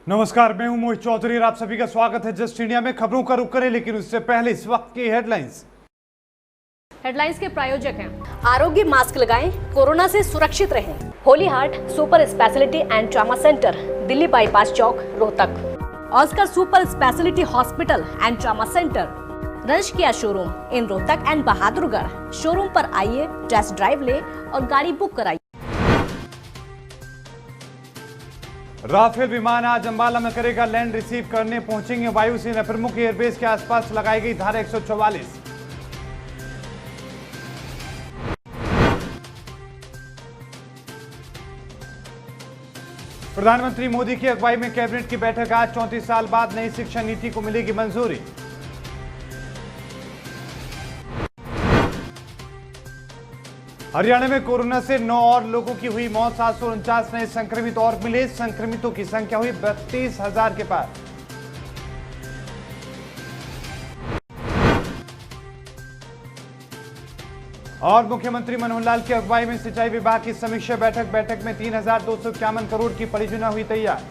नमस्कार, मैं हूं मोहित चौधरी और आप सभी का स्वागत है जस्ट इंडिया में। खबरों का रुख करें, लेकिन उससे पहले इस वक्त की हेडलाइंस के प्रायोजक हैं आरोग्य मास्क लगाएं, कोरोना से सुरक्षित रहें। Holy Heart Super Speciality and Trauma Centre, Delhi bypass चौक, Rohtak. Oscar Super Speciality Hospital and Trauma Centre, रंश किया showroom in Rohtak and Bahadurgarh. Showroom पर आइए, टेस्ट ड्राइव ले और गाड़ी बुक कराइए। राफेल विमान आज अंबाला में करेगा लैंड। रिसीव करने पहुंचेंगे वायुसेना प्रमुख। एयरबेस के आसपास लगाई गई धारा 144। प्रधानमंत्री मोदी की अगुवाई में कैबिनेट की बैठक आज। 34 साल बाद नई शिक्षा नीति को मिलेगी मंजूरी। हरियाणा में कोरोना से 9 और लोगों की हुई मौत। 749 नए संक्रमित और मिले। संक्रमितों की संख्या हुई 32,000 के पार। और मुख्यमंत्री मनोहर लाल की अगुवाई में सिंचाई विभाग की समीक्षा बैठक में 3,251 करोड़ की परियोजना हुई तैयार।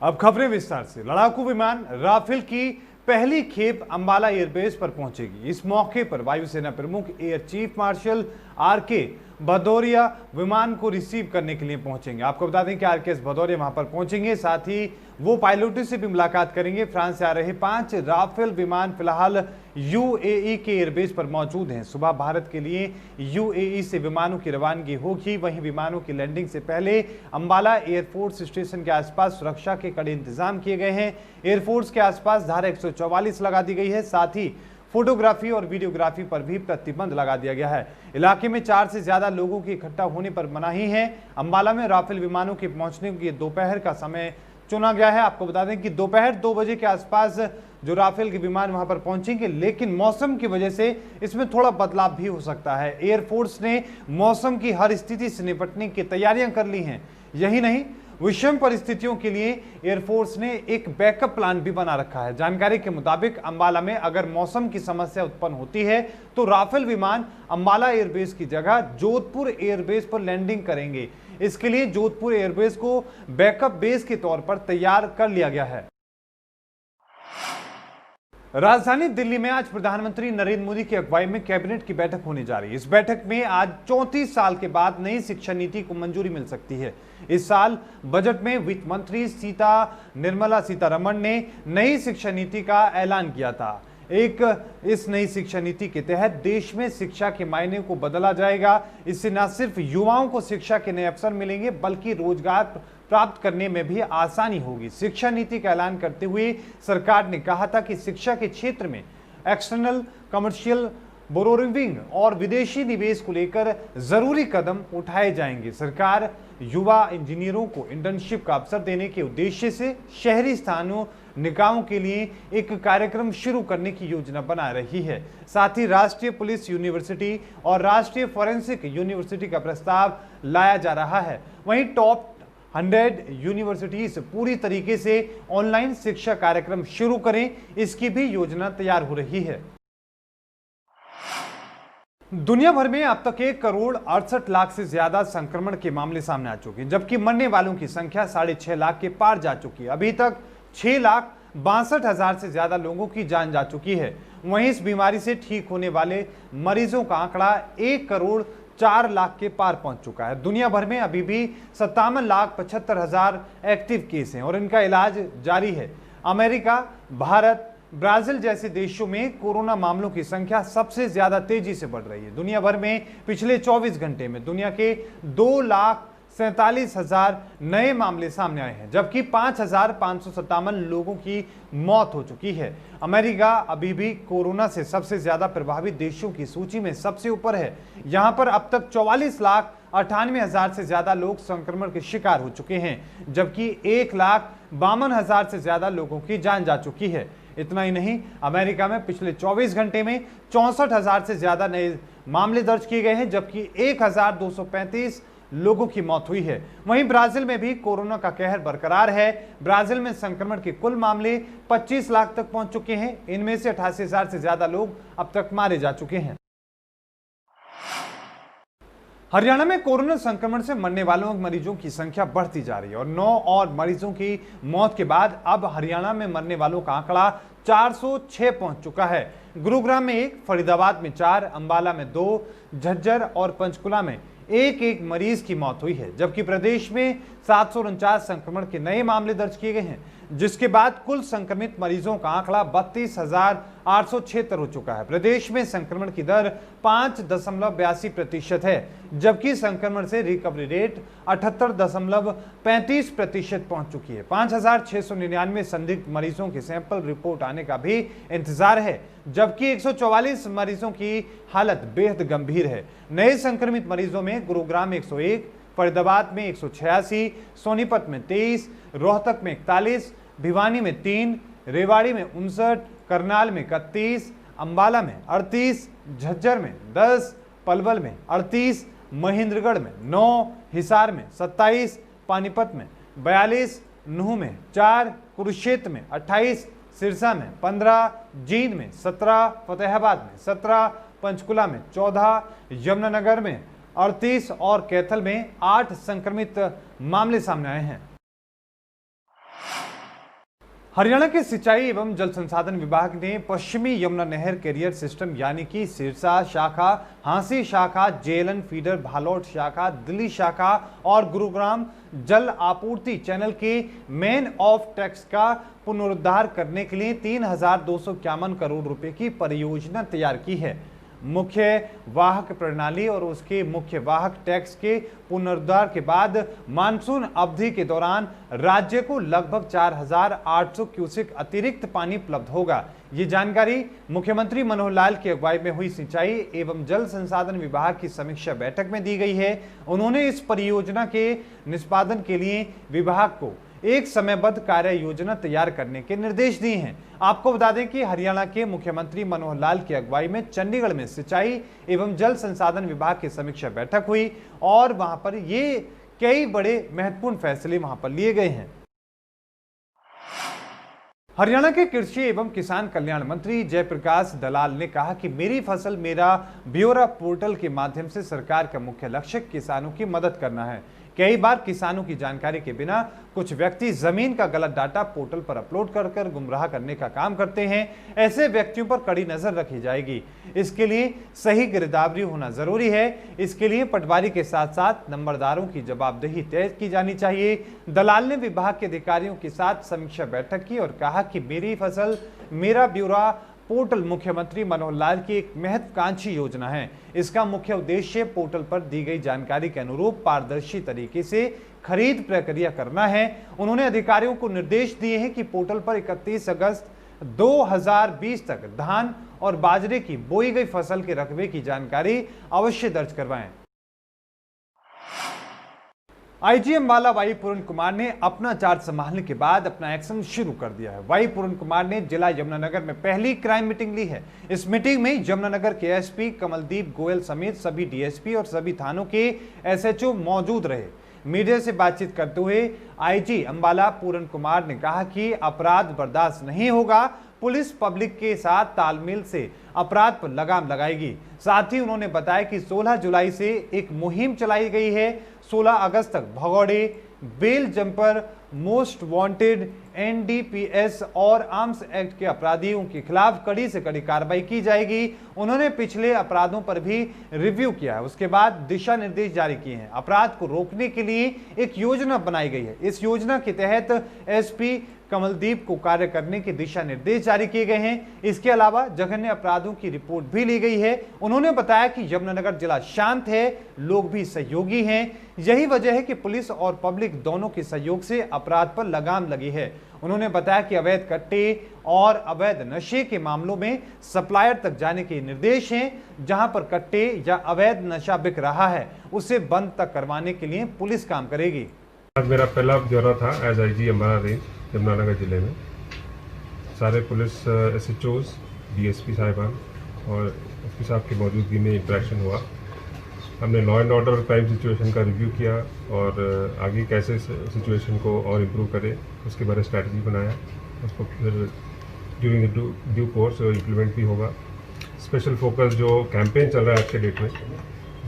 अब खबरें विस्तार से। लड़ाकू विमान राफेल की पहली खेप अंबाला एयरबेस पर पहुंचेगी। इस मौके पर वायुसेना प्रमुख air chief marshal RK. Bhadauria विमान को रिसीव करने के लिए पहुंचेंगे। आपको बता दें कि आर.के. भदौरिया वहां पर पहुंचेंगे, साथ ही वो पायलटों से भी मुलाकात करेंगे। फ्रांस से आ रहे 5 राफेल विमान फिलहाल यूएई के एयरबेस पर मौजूद हैं। सुबह भारत के लिए यूएई से विमानों की रवानगी होगी। वहीं विमानों की लैंडिंग से पहले अंबाला एयरफोर्स स्टेशन के आसपास सुरक्षा के कड़े इंतजाम किए गए हैं। एयरफोर्स के आसपास धारा 144 लगा दी गई है। साथ ही फोटोग्राफी और वीडियोग्राफी पर भी प्रतिबंध लगा दिया गया है। इलाके में 4 से ज्यादा लोगों के इकट्ठा होने पर मनाही है। अंबाला में राफेल विमानों के पहुंचने के दोपहर का समय चुना गया है। आपको बता दें कि दोपहर 2 बजे के आसपास जो राफेल के विमान वहां पर पहुंचेंगे, लेकिन मौसम की वजह से इसमें थोड़ा बदलाव भी हो सकता है। एयरफोर्स ने मौसम की हर स्थिति से निपटने की तैयारियां कर ली हैं। यही नहीं, विषम परिस्थितियों के लिए एयरफोर्स ने एक बैकअप प्लान भी बना रखा है। जानकारी के मुताबिक अंबाला में अगर मौसम की समस्या उत्पन्न होती है तो राफेल विमान अंबाला एयरबेस की जगह जोधपुर एयरबेस पर लैंडिंग करेंगे। इसके लिए जोधपुर एयरबेस को बैकअप बेस के तौर पर तैयार कर लिया गया है। राजधानी दिल्ली में आज प्रधानमंत्री नरेंद्र मोदी की अगुवाई में कैबिनेट की बैठक होने जा रही है। इस बैठक में आज 34 साल के बाद नई शिक्षा नीति को मंजूरी मिल सकती है। इस साल बजट में वित्त मंत्री निर्मला सीतारमण ने नई शिक्षा नीति का ऐलान किया था। इस नई शिक्षा नीति के तहत देश में शिक्षा के मायने को बदला जाएगा। इससे न सिर्फ युवाओं को शिक्षा के नए अवसर मिलेंगे, बल्कि रोजगार प्राप्त करने में भी आसानी होगी। शिक्षा नीति का ऐलान करते हुए सरकार ने कहा था कि शिक्षा के क्षेत्र में एक्सटर्नल कमर्शियल बोरोविंग और विदेशी निवेश को लेकर जरूरी कदम उठाए जाएंगे। सरकार युवा इंजीनियरों को इंटर्नशिप का अवसर देने के उद्देश्य से शहरी स्थानों निकायों के लिए एक कार्यक्रम शुरू करने की योजना बना रही है। साथ ही राष्ट्रीय पुलिस यूनिवर्सिटी और राष्ट्रीय फॉरेंसिक यूनिवर्सिटी का प्रस्ताव लाया जा रहा है। वहीं टॉप 100 यूनिवर्सिटीज पूरी तरीके से ऑनलाइन शिक्षा कार्यक्रम शुरू करें, इसकी भी योजना तैयार हो रही है। दुनिया भर में अब तक 1 करोड़ 68 लाख से ज्यादा संक्रमण के मामले सामने आ चुके हैं, जबकि मरने वालों की संख्या 6.5 लाख के पार जा चुकी है। अभी तक 6,62,000 से ज्यादा लोगों की जान जा चुकी है। वहीं इस बीमारी से ठीक होने वाले मरीजों का आंकड़ा 1 करोड़ 4 लाख के पार पहुंच चुका है। दुनिया भर में अभी भी 57,75,000 एक्टिव केस हैं और इनका इलाज जारी है। अमेरिका, भारत, ब्राजील जैसे देशों में कोरोना मामलों की संख्या सबसे ज्यादा तेजी से बढ़ रही है। दुनिया भर में पिछले 24 घंटे में दुनिया के 2,47,000 नए मामले सामने आए हैं, जबकि 5,557 लोगों की मौत हो चुकी है। अमेरिका अभी भी कोरोना से सबसे ज्यादा प्रभावित देशों की सूची में सबसे ऊपर है। यहां पर अब तक 44,98,000 से ज्यादा लोग संक्रमण के शिकार हो चुके हैं, जबकि 1,52,000 से ज्यादा लोगों की जान जा चुकी है। इतना ही नहीं, अमेरिका में पिछले 24 घंटे में 64,000 से ज्यादा नए मामले दर्ज किए गए हैं, जबकि 1,235 लोगों की मौत हुई है। वहीं ब्राजील में भी कोरोना का कहर बरकरार है। ब्राजील में संक्रमण के कुल मामले 25 लाख तक पहुंच चुके हैं। इनमें से 88,000 से ज्यादा लोग अब तक मारे जा चुके हैं। हरियाणा में कोरोना संक्रमण से मरने वालों मरीजों की संख्या बढ़ती जा रही है और 9 और मरीजों की मौत के बाद अब हरियाणा में मरने वालों का आंकड़ा 406 पहुंच चुका है। गुरुग्राम में 1, फरीदाबाद में 4, अंबाला में 2, झज्जर और पंचकुला में एक मरीज की मौत हुई है, जबकि प्रदेश में 749 संक्रमण के नए मामले दर्ज किए गए हैं, जिसके बाद कुल संक्रमित मरीजों का आंकड़ा 32,876 हो चुका है। प्रदेश में संक्रमण की दर 5.82% है, जबकि संक्रमण से रिकवरी रेट 78.35% पहुंच चुकी है। 5,699 संदिग्ध मरीजों के सैंपल रिपोर्ट आने का भी इंतजार है, जबकि 144 मरीजों की हालत बेहद गंभीर है। नए संक्रमित मरीजों में गुरुग्राम में 101, फरीदाबाद में 186, सोनीपत में 23, रोहतक में 41, भिवानी में 3, रेवाड़ी में 59, करनाल में 31, अंबाला में 38, झज्जर में 10, पलवल में 38, महेंद्रगढ़ में 9, हिसार में 27, पानीपत में 42, नूह में 4, कुरुक्षेत्र में 28, सिरसा में 15, जींद में 17, फतेहाबाद में 17, पंचकुला में 14, यमुनानगर में 38 और कैथल में 8 संक्रमित मामले सामने आए हैं। हरियाणा के सिंचाई एवं जल संसाधन विभाग ने पश्चिमी यमुना नहर कैरियर सिस्टम यानी कि सिरसा शाखा, हांसी शाखा, जेएलएन फीडर, भालौट शाखा, दिल्ली शाखा और गुरुग्राम जल आपूर्ति चैनल के मेन ऑफ टैक्स का पुनरुद्धार करने के लिए 3,251 करोड़ रुपए की परियोजना तैयार की है। मुख्य वाहक प्रणाली और उसके मुख्य वाहक टैक्स के पुनरुद्धार के बाद मानसून अवधि के दौरान राज्य को लगभग 4,800 क्यूसेक अतिरिक्त पानी उपलब्ध होगा। ये जानकारी मुख्यमंत्री मनोहर लाल की अगुवाई में हुई सिंचाई एवं जल संसाधन विभाग की समीक्षा बैठक में दी गई है। उन्होंने इस परियोजना के निष्पादन के लिए विभाग को एक समयबद्ध कार्य योजना तैयार करने के निर्देश दिए हैं। आपको बता दें कि हरियाणा के मुख्यमंत्री मनोहर लाल की अगुवाई में चंडीगढ़ में सिंचाई एवं जल संसाधन विभाग की समीक्षा बैठक हुई और वहां पर ये कई बड़े महत्वपूर्ण फैसले वहां पर लिए गए हैं। हरियाणा के कृषि एवं किसान कल्याण मंत्री जयप्रकाश दलाल ने कहा कि मेरी फसल मेरा ब्यौरा पोर्टल के माध्यम से सरकार का मुख्य लक्ष्य किसानों की मदद करना है। कई बार किसानों की जानकारी के बिना कुछ व्यक्ति जमीन का गलत डाटा पोर्टल पर अपलोड कर गुमराह करने का काम करते हैं। ऐसे व्यक्तियों पर कड़ी नजर रखी जाएगी। इसके लिए सही गिरदावरी होना जरूरी है। इसके लिए पटवारी के साथ साथ नंबरदारों की जवाबदेही तय की जानी चाहिए। दलाल ने विभाग के अधिकारियों के साथ समीक्षा बैठक की और कहा कि मेरी फसल मेरा ब्यौरा पोर्टल मुख्यमंत्री मनोहर लाल की एक महत्वाकांक्षी योजना है। इसका मुख्य उद्देश्य पोर्टल पर दी गई जानकारी के अनुरूप पारदर्शी तरीके से खरीद प्रक्रिया करना है। उन्होंने अधिकारियों को निर्देश दिए हैं कि पोर्टल पर 31 अगस्त 2020 तक धान और बाजरे की बोई गई फसल के रकबे की जानकारी अवश्य दर्ज करवाएं। आईजी अंबाला वाई पूरन कुमार ने अपना चार्ज संभालने के बाद अपना एक्शन शुरू कर दिया है। वाई पूरन कुमार ने जिला यमुनानगर में पहली क्राइम मीटिंग ली है। इस मीटिंग में यमुनानगर के एसपी कमलदीप गोयल समेत सभी डीएसपी और सभी थानों के एसएचओ मौजूद रहे। मीडिया से बातचीत करते हुए आईजी अंबाला पूरन कुमार ने कहा कि अपराध बर्दाश्त नहीं होगा। पुलिस पब्लिक के साथ तालमेल से अपराध पर लगाम लगाएगी। साथ ही उन्होंने बताया कि 16 जुलाई से एक मुहिम चलाई गई है। 16 अगस्त तक भगौड़े, bail jumper, most wanted, NDPS और आर्म्स एक्ट के अपराधियों के खिलाफ कड़ी से कड़ी कार्रवाई की जाएगी। उन्होंने पिछले अपराधों पर भी रिव्यू किया है। उसके बाद दिशा निर्देश जारी किए हैं। अपराध को रोकने के लिए एक योजना बनाई गई है। इस योजना के तहत एसपी कमलदीप को कार्य करने के दिशा निर्देश जारी किए गए हैं। इसके अलावा जघन्य अपराधों की रिपोर्ट भी ली गई है। उन्होंने बताया कि यमुनानगर जिला शांत है, लोग भी सहयोगी हैं। यही वजह है कि पुलिस और पब्लिक दोनों के सहयोग से अपराध पर लगाम लगी है। उन्होंने बताया कि अवैध कट्टे और अवैध नशे के मामलों में सप्लायर तक जाने के निर्देश हैं। जहां पर कट्टे या अवैध नशा बिक रहा है उसे बंद तक करवाने के लिए पुलिस काम करेगी। आज मेरा पहला ब्यौरा था as IG Ambala range Yamunanagar जिले में। सारे पुलिस एसएचओज, डीएसपी साहिबान और एसपी साहब की मौजूदगी में इंटरेक्शन हुआ। हमने law and order crime situation का रिव्यू किया और आगे कैसे सिचुएशन को और इम्प्रूव करें उसके बारे में स्ट्रैटेजी बनाया। उसको फिर ड्यूरिंग ड्यू कोर्स इम्प्लीमेंट भी होगा। स्पेशल फोकस जो कैंपेन चल रहा है आज के डेट में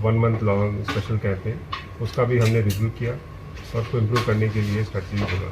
1 मंथ लॉन्ग स्पेशल कैंपेन, उसका भी हमने रिव्यू किया और उसको इम्प्रूव करने के लिए स्ट्रैटेजी बना।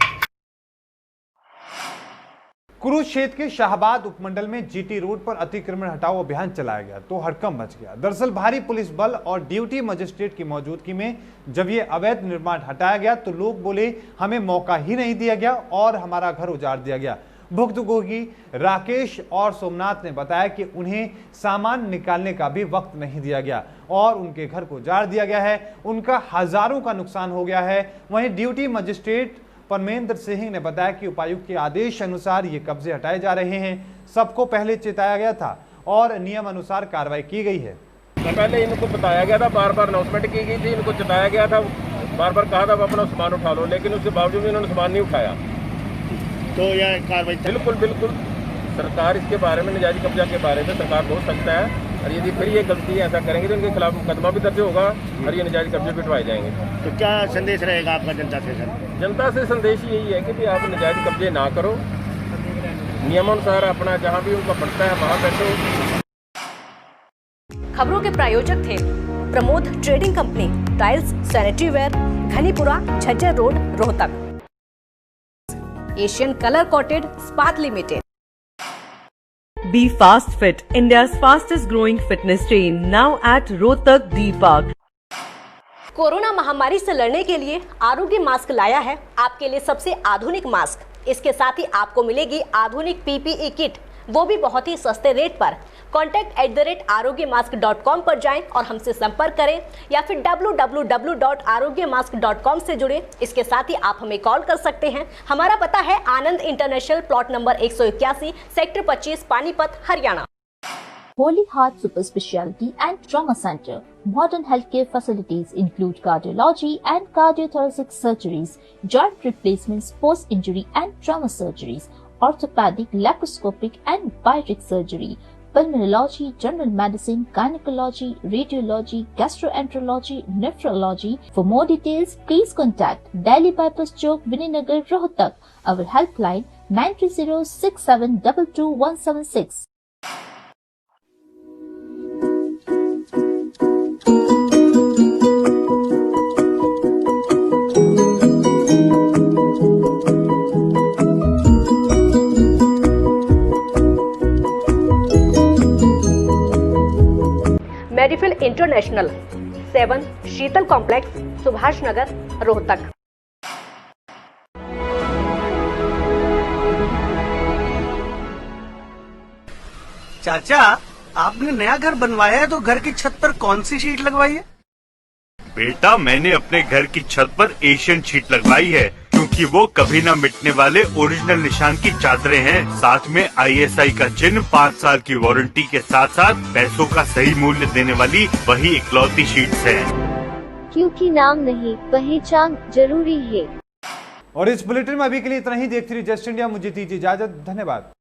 कुरुक्षेत्र क्षेत्र के शाहबाद उपमंडल में जीटी रोड पर अतिक्रमण हटाओ अभियान चलाया गया तो हड़कंप मच गया। दरअसल भारी पुलिस बल और ड्यूटी मजिस्ट्रेट की मौजूदगी में जब ये अवैध निर्माण हटाया गया तो लोग बोले हमें मौका ही नहीं दिया गया और हमारा घर उजाड़ दिया गया। भुक्तभोगी राकेश और सोमनाथ ने बताया कि उन्हें सामान निकालने का भी वक्त नहीं दिया गया और उनके घर को उजाड़ दिया गया है, उनका हजारों का नुकसान हो गया है। वहीं ड्यूटी मजिस्ट्रेट परमेंद्र सिंह ने बताया कि उपायुक्त के आदेश अनुसार ये कब्जे हटाए जा रहे हैं। सबको पहले चेताया गया था और नियम अनुसार कार्रवाई की गई है। पहले इनको बताया गया था, बार बार अनाउंसमेंट की गई थी, इनको चेताया गया था, बार बार कहा था अपना सामान उठा लो, लेकिन उसके बावजूद इन्होंने सामान नहीं उठाया। तो यह कार्रवाई बिल्कुल बिल्कुल सरकार इसके बारे में नजायज कब्जा के बारे में सरकार बोल सकता है और यदि फिर ये गलती ऐसा करेंगे तो इनके खिलाफ मुकदमा भी दर्ज होगा और ये नजायज कब्जे भी उठवाए जाएंगे। तो क्या संदेश रहेगा आपका जनता से सर? जनता से संदेश यही है कि भी आप नजायज कब्जे ना करो, नियमानुसार अपना जहाँ भी उनका पड़ता है वहाँ बैठो। खबरों के प्रायोजक थे Pramod trading company, tiles, sanitary ware, Ghanipura, Jhajjar road, Rohtak. Asian colour coated स्पात limited. Be Fast Fit, India's fastest growing fitness chain, now at Rohtak D Park. Corona महामारी से लड़ने के लिए आरोग्य मास्क लाया है आपके लिए सबसे आधुनिक मास्क। इसके साथ ही आपको मिलेगी आधुनिक पीपीई किट, वो भी बहुत ही सस्ते रेट पर। contact@arogyamask.com पर जाएं और हमसे संपर्क करें या फिर www.arogyamask.com से जुड़े। इसके साथ ही आप हमें कॉल कर सकते हैं। हमारा पता है Anand international, plot number 181, sector 25, Panipat, Haryana. Holy Heart Super Speciality and Trauma Center. Modern healthcare facilities include cardiology and cardiothoracic surgeries, joint replacements, post-injury and trauma surgeries, orthopedic, laparoscopic and bariatric surgery, pulmonology, general medicine, gynecology, radiology, gastroenterology, nephrology. For more details, please contact Delhi Bypass Chowk, Vininagar, Rohtak. Our helpline 930-6722-176. Medifil international, 7 Sheetal complex, Subhash Nagar, Rohtak. चाचा, आपने नया घर बनवाया है तो घर की छत पर कौन सी शीट लगवाई है? बेटा, मैंने अपने घर की छत पर एशियन शीट लगवाई है क्योंकि वो कभी न मिटने वाले ओरिजिनल निशान की चादरें हैं। साथ में ISI का चिन्ह, 5 साल की वारंटी के साथ साथ पैसों का सही मूल्य देने वाली वही इकलौती शीट्स हैं। क्योंकि नाम नहीं, पहचान जरूरी है। और इस बुलेटिन में अभी के लिए इतना ही। देखते रहिए जस्ट इंडिया। मुझे दीजिए इजाजत। धन्यवाद।